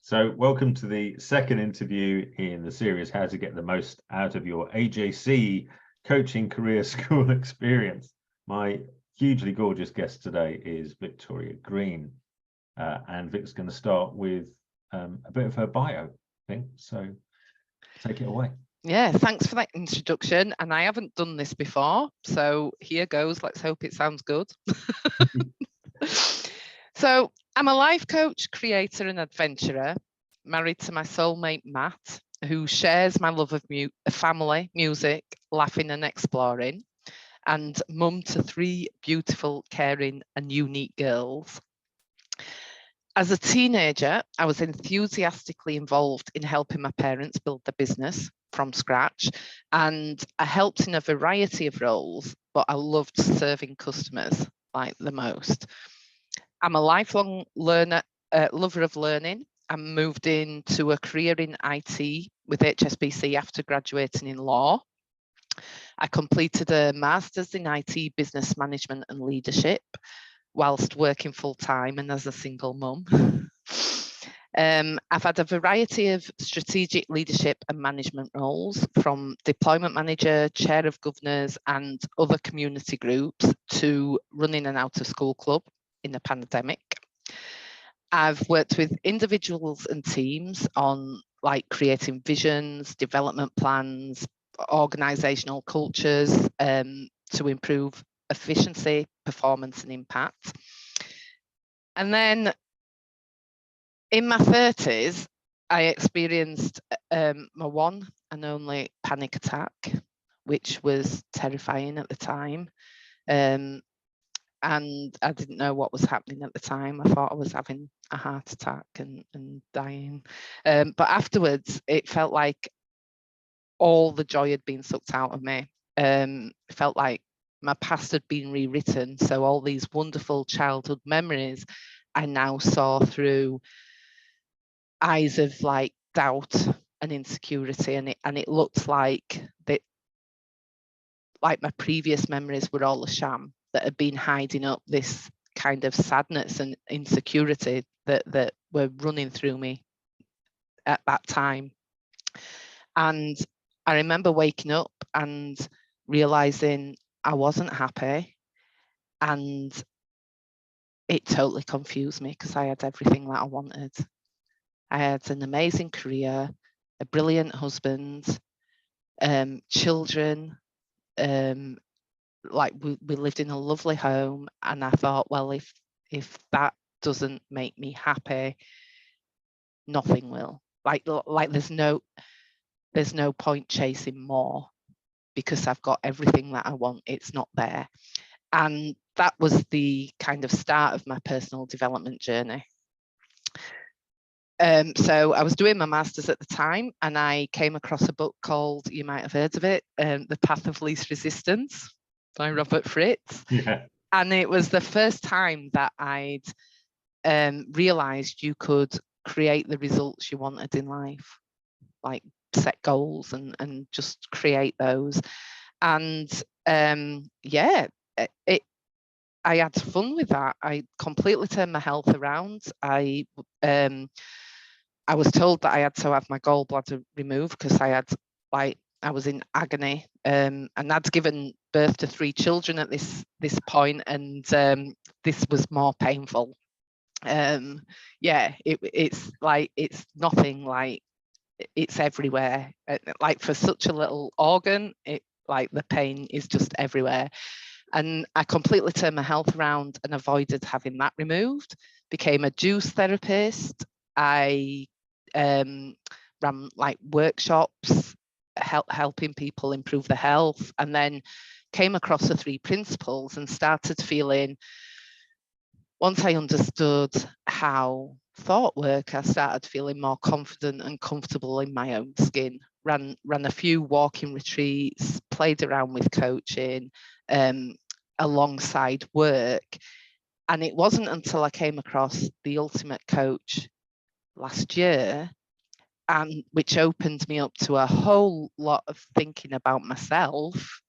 So welcome to the second interview in the series, How to Get the Most Out of Your AJC Coaching Career School Experience. My hugely gorgeous guest today is Victoria Green. And Vic's going to start with a bit of her bio thing. So take it away. Yeah, thanks for that introduction. And I haven't done this before, so here goes. Let's hope it sounds good. So I'm a life coach, creator and adventurer, married to my soulmate, Matt, who shares my love of family, music, laughing and exploring, and mum to 3 beautiful, caring and unique girls. As a teenager, I was enthusiastically involved in helping my parents build their business from scratch, and I helped in a variety of roles, but I loved serving customers like the most. I'm a lifelong learner, lover of learning. I moved into a career in IT with HSBC after graduating in law. I completed a master's in IT business management and leadership whilst working full-time and as a single mum. I've had a variety of strategic leadership and management roles, from deployment manager, chair of governors and other community groups, to running an out-of-school club in the pandemic. I've worked with individuals and teams on creating visions, development plans, organisational cultures to improve efficiency, performance and impact. And then in my 30s, I experienced my one and only panic attack, which was terrifying at the time. And I didn't know what was happening at the time. I thought I was having a heart attack and dying. But afterwards, it felt like all the joy had been sucked out of me. It felt like my past had been rewritten. So all these wonderful childhood memories, I now saw through eyes of doubt and insecurity. And it looked like that, like my previous memories were all a sham, that had been hiding up this kind of sadness and insecurity that were running through me at that time. And I remember waking up and realizing I wasn't happy, and it totally confused me because I had everything that I wanted. I had an amazing career, a brilliant husband, children, we lived in a lovely home, and I thought, well, if that doesn't make me happy, nothing will. There's no point chasing more because I've got everything that I want. It's not there. And that was the kind of start of my personal development journey. So I was doing my master's at the time, and I came across a book called, you might have heard of it, The Path of Least Resistance by Robert Fritz. Yeah. And it was the first time that I'd realized you could create the results you wanted in life, like set goals and just create those. And yeah, I had fun with that. I completely turned my health around. I was told that I had to have my gallbladder removed because I was in agony, and I'd given birth to 3 children at this point, and this was more painful. Yeah, it's nothing like, it's everywhere. Like for such a little organ, the pain is just everywhere. And I completely turned my health around and avoided having that removed. Became a juice therapist. I ran workshops, helping people improve their health, and then came across the 3 principles and started feeling, once I understood how thought work, I started feeling more confident and comfortable in my own skin. Ran a few walking retreats, played around with coaching alongside work. And it wasn't until I came across the Ultimate Coach last year, and which opened me up to a whole lot of thinking about myself,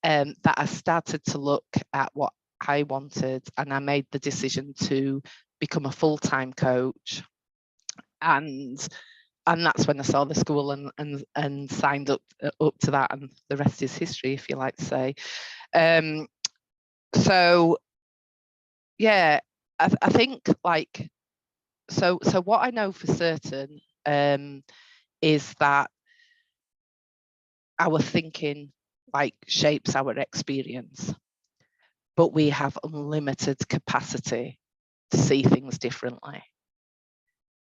that I started to look at what I wanted, and I made the decision to become a full-time coach. and that's when I saw the school and signed up to that, and the rest is history, if you like to say. So yeah, I think like so what I know for certain is that our thinking like shapes our experience, but we have unlimited capacity to see things differently.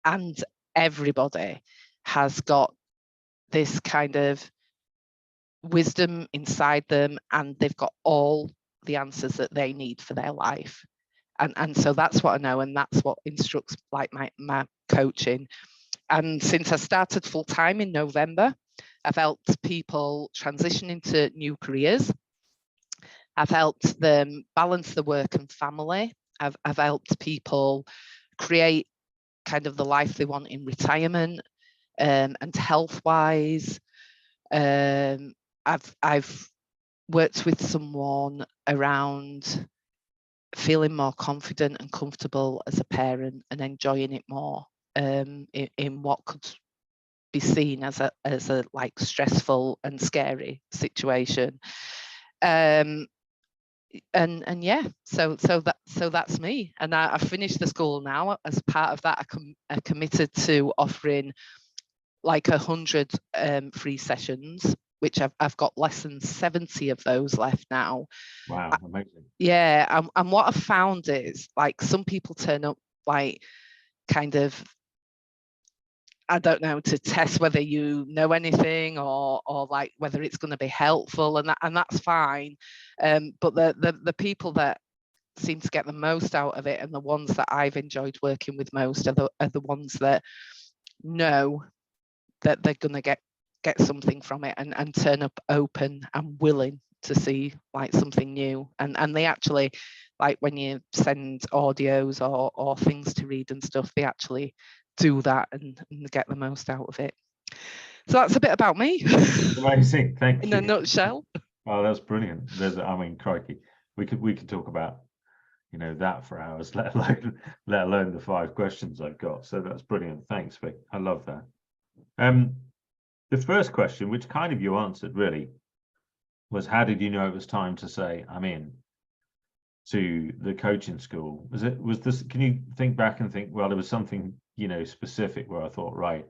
And everybody has got this kind of wisdom inside them, and they've got all the answers that they need for their life. And so that's what I know, and that's what instructs like my coaching. And since I started full time in November, I've helped people transition into new careers. I've helped them balance the work and family. I've helped people create kind of the life they want in retirement, and health-wise. I've worked with someone around feeling more confident and comfortable as a parent and enjoying it more, in what could be seen as a like stressful and scary situation. And yeah, so that's me. And I finished the school now. As part of that, I committed to offering like 100 free sessions, which I've got less than 70 of those left now. Wow, amazing. Yeah, and what I've found is like some people turn up like kind of, I don't know, to test whether you know anything or like whether it's going to be helpful, and that's fine. But the people that seem to get the most out of it, and the ones that I've enjoyed working with most, are the ones that know that they're going to get something from it, and turn up open and willing to see like something new. And they actually, like when you send audios or things to read and stuff, they actually do that and get the most out of it. So that's a bit about me. Amazing, thank you. In a nutshell. Oh, that's brilliant. I mean, crikey, we could talk about, you know, that for hours, let alone the 5 questions I've got. So that's brilliant. Thanks, Vic. I love that. The first question, which kind of you answered really, was how did you know it was time to say I'm in to the coaching school? Was this, can you think back and think, well, there was something, you know, specific where I thought, right,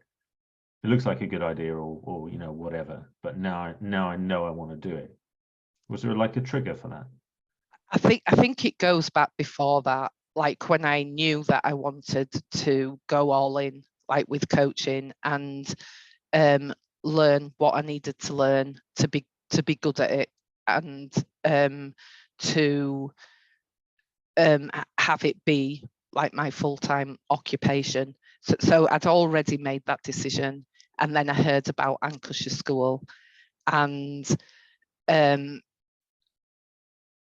it looks like a good idea, or you know, whatever, but now I know I want to do it. Was there like a trigger for that? I think it goes back before that, like when I knew that I wanted to go all in, like with coaching, and learn what I needed to learn to be good at it, and to have it be like my full-time occupation. So I'd already made that decision, and then I heard about Ankush's school, and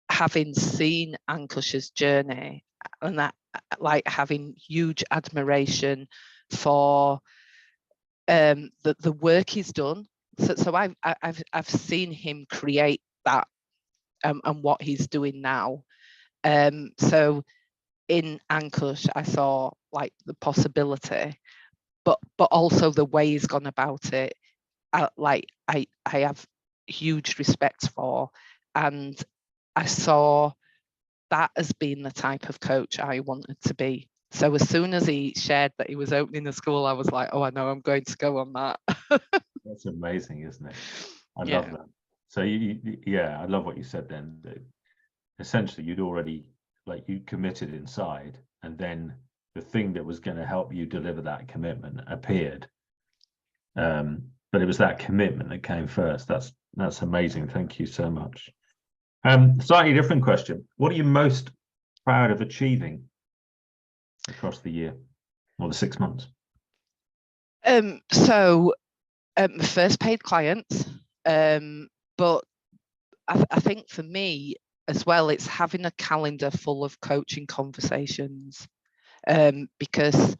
having seen Ankush's journey, and that, like, having huge admiration for the work he's done. So I've seen him create that, and what he's doing now. So in Ankush, I saw like the possibility, but also the way he's gone about it. I have huge respect for, and I saw that as being the type of coach I wanted to be. So as soon as he shared that he was opening a school, I was like, oh, I know I'm going to go on that. That's amazing, isn't it? I Yeah. love that. So yeah, I love what you said then. Essentially, you'd already, like, you committed inside, and then the thing that was going to help you deliver that commitment appeared. But it was that commitment that came first. That's amazing. Thank you so much. Slightly different question. What are you most proud of achieving across the year or the 6 months? So first paid clients, but I think for me as well, it's having a calendar full of coaching conversations, because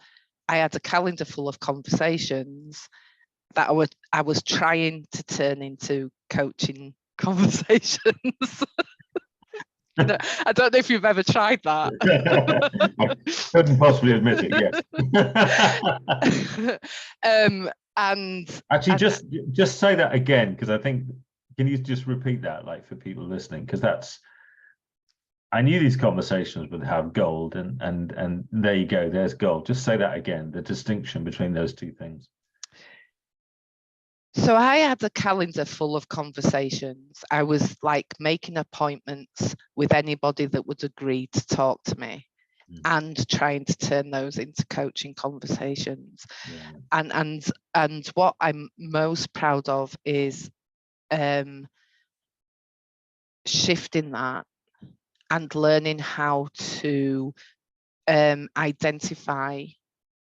I had a calendar full of conversations that I was trying to turn into coaching conversations. I don't know if you've ever tried that. I couldn't possibly admit it, yes. And Actually, just say that again, because I think, can you just repeat that, like, for people listening? Because that's, I knew these conversations would have gold, and there you go, there's gold. Just say that again, the distinction between those two things. So I had a calendar full of conversations. I was like making appointments with anybody that would agree to talk to me, and trying to turn those into coaching conversations. Yeah. And what I'm most proud of is shifting that and learning how to identify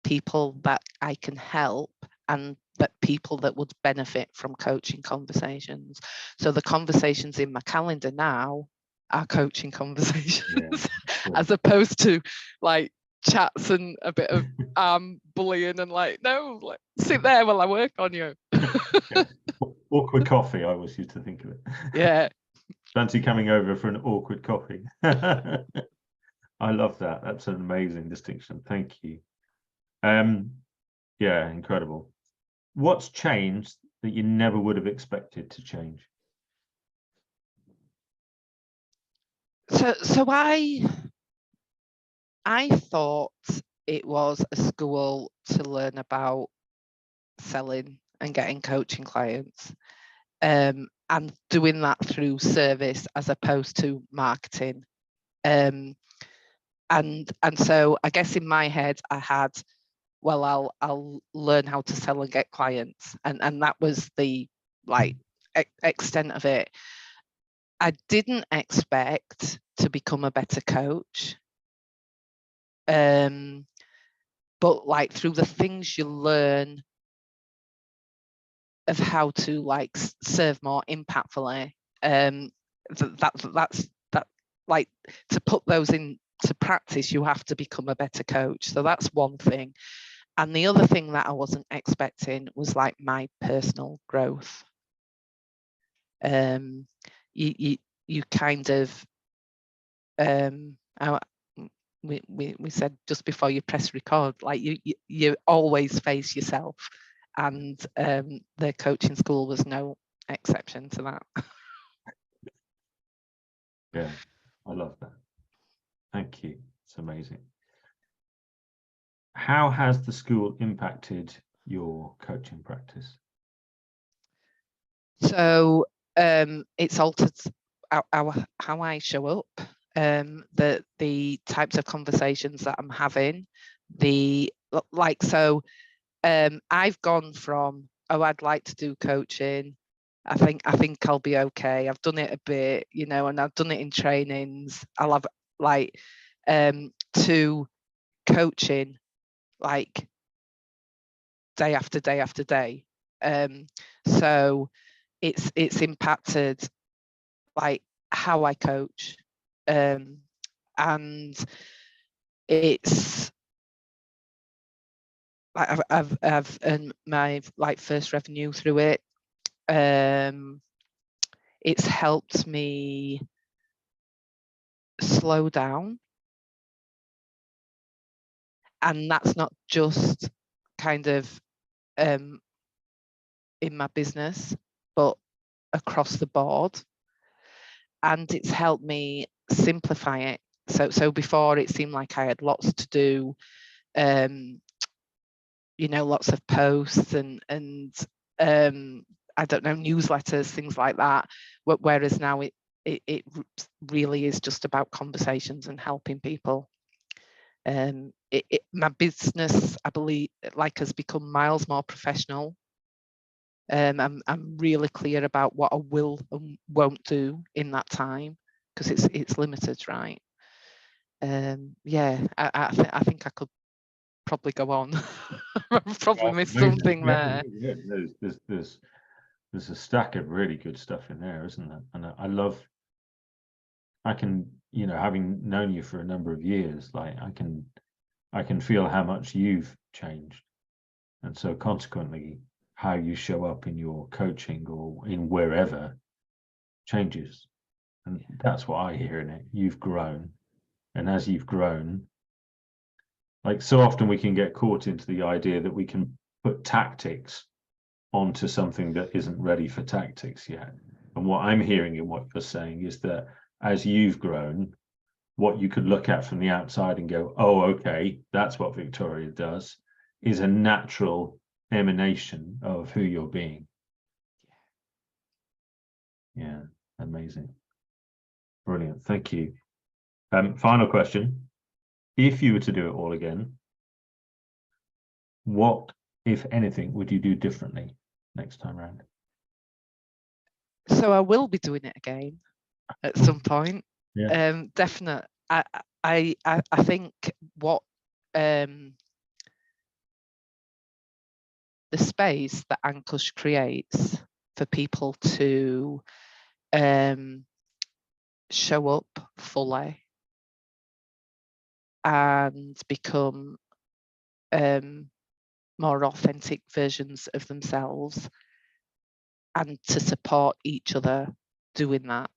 people that I can help, and that people that would benefit from coaching conversations. So the conversations in my calendar now are coaching conversations, as opposed to like chats and a bit of bullying and like, no, like, sit there while I work on you. Awkward coffee, I always used to think of it. Yeah. Fancy coming over for an awkward coffee. I love that. That's an amazing distinction. Thank you. Yeah, incredible. What's changed that you never would have expected to change? So I thought it was a school to learn about selling and getting coaching clients, and doing that through service as opposed to marketing. And so I guess in my head I had, well, I'll learn how to sell and get clients, and that was the like extent of it. I didn't expect to become a better coach, but like through the things you learn of how to like serve more impactfully, that's like, to put those into practice, you have to become a better coach. So that's one thing. And the other thing that I wasn't expecting was like my personal growth. You kind of we said just before you press record, like you always face yourself, and the coaching school was no exception to that. Yeah, I love that. Thank you. It's amazing. How has the school impacted your coaching practice? So it's altered how I show up, the types of conversations that I'm having, I've gone from, oh, I'd like to do coaching, I think I'll be okay, I've done it a bit, and I've done it in trainings, I'll have like, to coaching like day after day after day. So it's impacted like how I coach, and it's like I've earned my like first revenue through it. It's helped me slow down, and that's not just kind of in my business, but across the board. And it's helped me simplify it. So before it seemed like I had lots to do, lots of posts and I don't know, newsletters, things like that. Whereas now it really is just about conversations and helping people. My business, I believe, like, has become miles more professional. I'm really clear about what I will and won't do in that time, because it's limited, right? Yeah, I think I could probably go on. I've probably missed something there. Yeah, there's a stack of really good stuff in there, isn't there? And I can, having known you for a number of years, like I can feel how much you've changed, and so consequently how you show up in your coaching or in wherever changes. And that's what I hear in it. You've grown. And as you've grown, like so often we can get caught into the idea that we can put tactics onto something that isn't ready for tactics yet. And what I'm hearing in what you're saying is that as you've grown, what you could look at from the outside and go, oh, okay, that's what Victoria does, is a natural emanation of who you're being. Yeah, amazing. Brilliant. Thank you. Final question. If you were to do it all again, what, if anything, would you do differently next time around? So I will be doing it again at some point. Yeah. Definite. I think what the space that Ankush creates for people to show up fully and become more authentic versions of themselves, and to support each other doing that,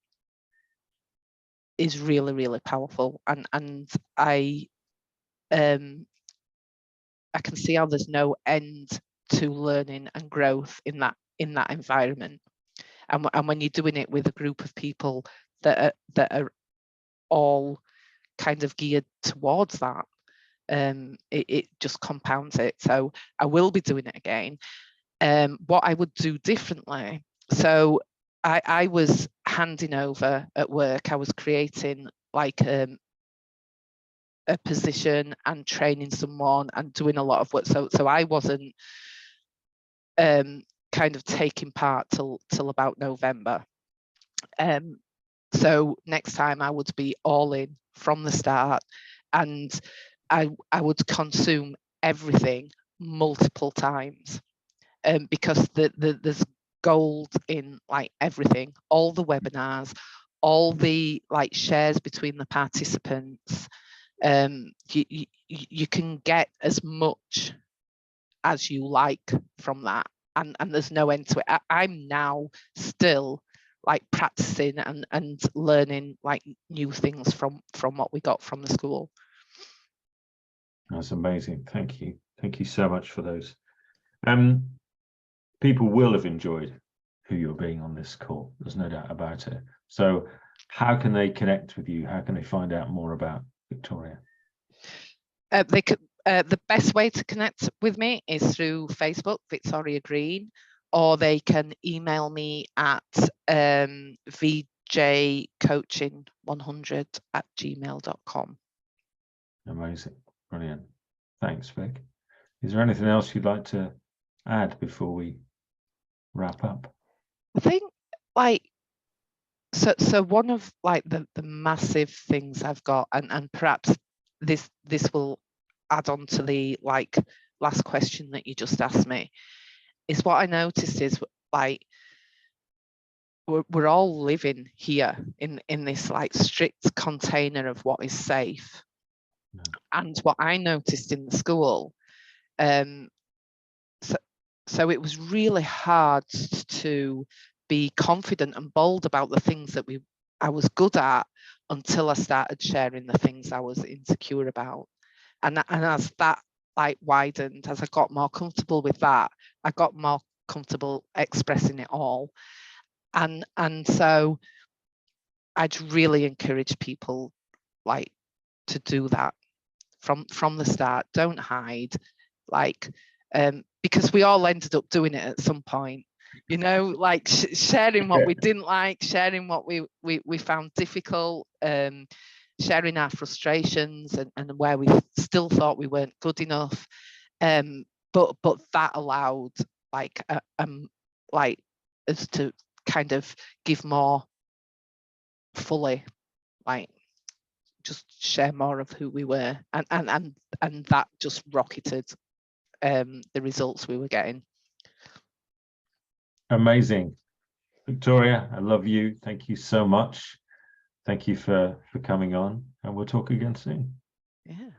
is really, really powerful. And I can see how there's no end to learning and growth in that environment. And when you're doing it with a group of people that are all kind of geared towards that, it just compounds it. So I will be doing it again. What I would do differently, so I was handing over at work, I was creating like a position and training someone and doing a lot of work, so I wasn't kind of taking part till about November. So next time I would be all in from the start, and I would consume everything multiple times, because there's gold in like everything, all the webinars, all the like shares between the participants. You can get as much as you like from that, and there's no end to it. I'm now still like practicing and learning like new things from what we got from the school. That's amazing. Thank you. Thank you so much for those. People will have enjoyed who you're being on this call. There's no doubt about it. So how can they connect with you? How can they find out more about Victoria? They could, the best way to connect with me is through Facebook, Victoria Green, or they can email me at vjcoaching100@gmail.com. Amazing. Brilliant. Thanks, Vic. Is there anything else you'd like to add before we wrap up? I think like so one of like the massive things I've got, and perhaps this will add on to the like last question that you just asked me, is what I noticed is like we're all living here in this like strict container of what is safe. No. And what I noticed in the school, so it was really hard to be confident and bold about the things that I was good at, until I started sharing the things I was insecure about. And as that like widened, as I got more comfortable with that, I got more comfortable expressing it all. And so I'd really encourage people like to do that from the start. Don't hide, like because we all ended up doing it at some point, you know, like sharing what we didn't like, sharing what we found difficult, sharing our frustrations and where we still thought we weren't good enough, but that allowed like like us to kind of give more fully, like just share more of who we were, and that just rocketed the results we were getting. Amazing. Victoria, I love you. Thank you so much. Thank you for coming on, and we'll talk again soon. Yeah.